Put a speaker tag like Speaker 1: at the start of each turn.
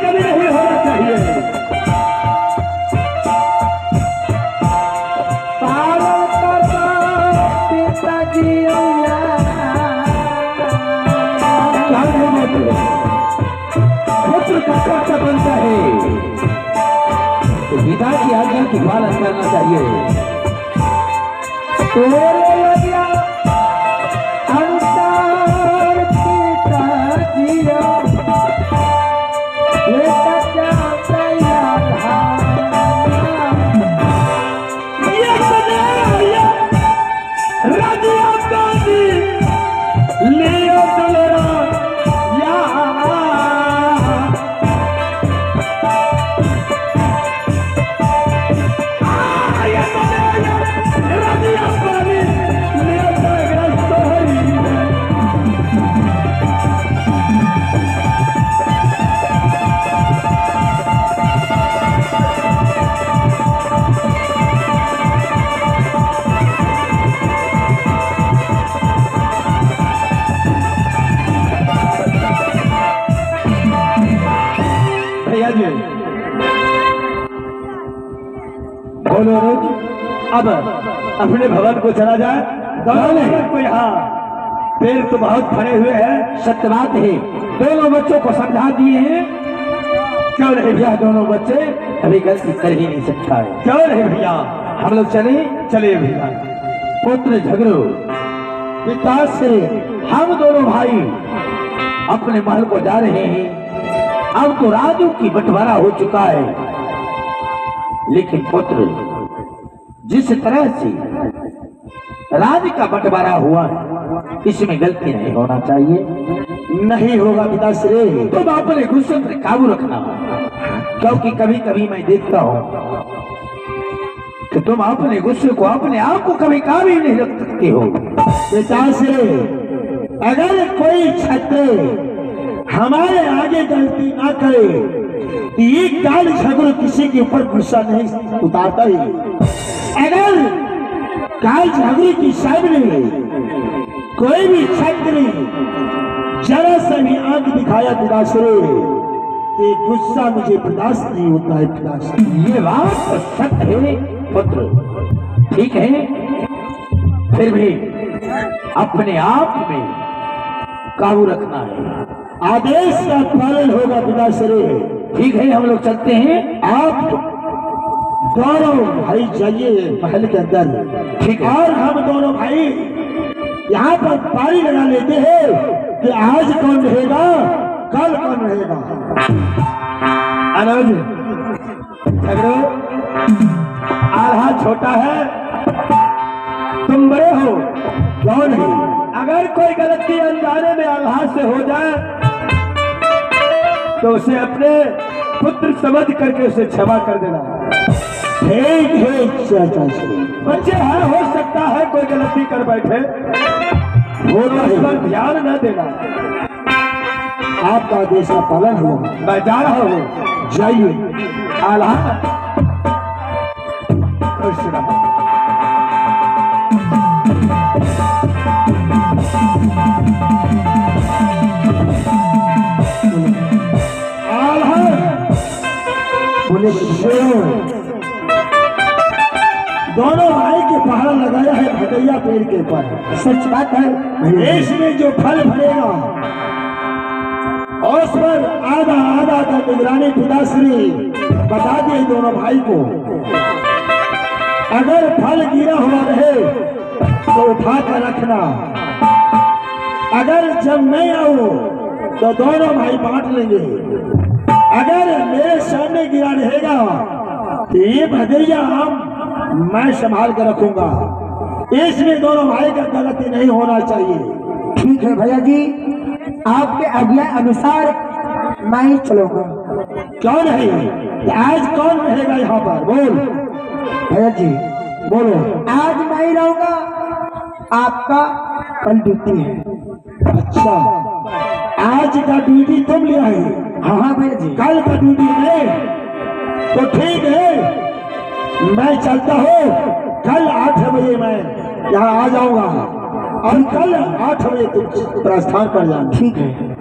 Speaker 1: कभी नहीं होना चाहिए। पुत्र का कर्तव्य बनता है तो पिता की आज्ञा की पालन करना चाहिए। बोलो रोज अब अपने भवन को चला जाए। दोनों को यहाँ पैर तो बहुत खड़े हुए हैं, सत्य बात है। दोनों बच्चों को समझा दिए हैं, क्यों नहीं भैया? दोनों बच्चे अभी गलती कर ही नहीं सकता है, क्यों नहीं भैया? हम लोग चले भैया। पुत्र झगड़ो पिता से हम दोनों भाई अपने महल को जा रहे हैं। अब तो राजू की बंटवारा हो चुका है, लेकिन पुत्र जिस तरह से राज का बंटवारा हुआ है इसमें गलती नहीं होना चाहिए। नहीं होगा पिताश्री, तुम अपने गुस्से पर काबू रखना, क्योंकि कभी कभी मैं देखता हूँ कि तुम अपने गुस्से को, अपने आप को कभी काबू नहीं रख सकते हो। पिताश्री, अगर कोई छात्र हमारे आगे गलती ना करे तो ये काल झगड़ किसी के ऊपर गुस्सा नहीं उतारता ही। अगर काल झगड़े की सामने कोई भी छात्र जरा सा भी आंख दिखाया पिताश्री, ये गुस्सा मुझे बर्दाश्त नहीं होता है पिताश्री। ये बात तो सत्य है पुत्र, ठीक है, फिर भी अपने आप में काबू रखना है। आदेश का पालन होगा पिताश्री। ठीक है, हम लोग चलते हैं। आप दोनों भाई जाइए महल के अंदर, ठीक है? और हम दोनों भाई यहाँ पर पारी लगा लेते हैं कि आज कौन रहेगा, कल कौन रहेगा। अनुज झगड़ो, आल्हा छोटा है, तुम बड़े हो, क्यों नहीं? अगर कोई गलती अनजाने में आल्हा से हो जाए तो उसे अपने पुत्र समझ करके उसे क्षमा कर देना। ठीक है बच्चे हैं, हो सकता है कोई गलती कर बैठे, वो इस पर ध्यान न देना। आपका आदेश का पालन होगा। मैं जा रहा हूँ, जाइए। आल्हा खुश रहो। दोनों भाई के पहाड़ लगाया है भटैया पेड़ के ऊपर, सच बात है। इसमें जो फल भरेगा उस पर आधा आधा का निगरानी पिताश्री बता दिए दोनों भाई को। अगर फल गिरा हुआ रहे तो उठा कर रखना, अगर जब मैं आऊं तो दोनों भाई बांट लेंगे। अगर मेरे सामने गिरा रहेगा तो ये भदैया आम मैं संभाल कर रखूंगा। इसमें दोनों भाई का गलती नहीं होना चाहिए।
Speaker 2: ठीक है भैया जी, आपके आज्ञा अनुसार मैं ही चलूंगा।
Speaker 1: क्यों नहीं? आज कौन रहेगा यहाँ पर? बोल
Speaker 2: भैया जी,
Speaker 1: बोलो।
Speaker 2: आज मैं ही रहूंगा, आपका कल ड्यूटी है।
Speaker 1: अच्छा, आज का ड्यूटी तुम लिया है?
Speaker 2: हाँ भैया जी।
Speaker 1: कल का ड्यूटी है तो ठीक है, मैं चलता हूँ। कल 8 बजे मैं यहाँ आ जाऊंगा और कल 8 बजे तुम प्रस्थान कर जाना।
Speaker 2: ठीक है।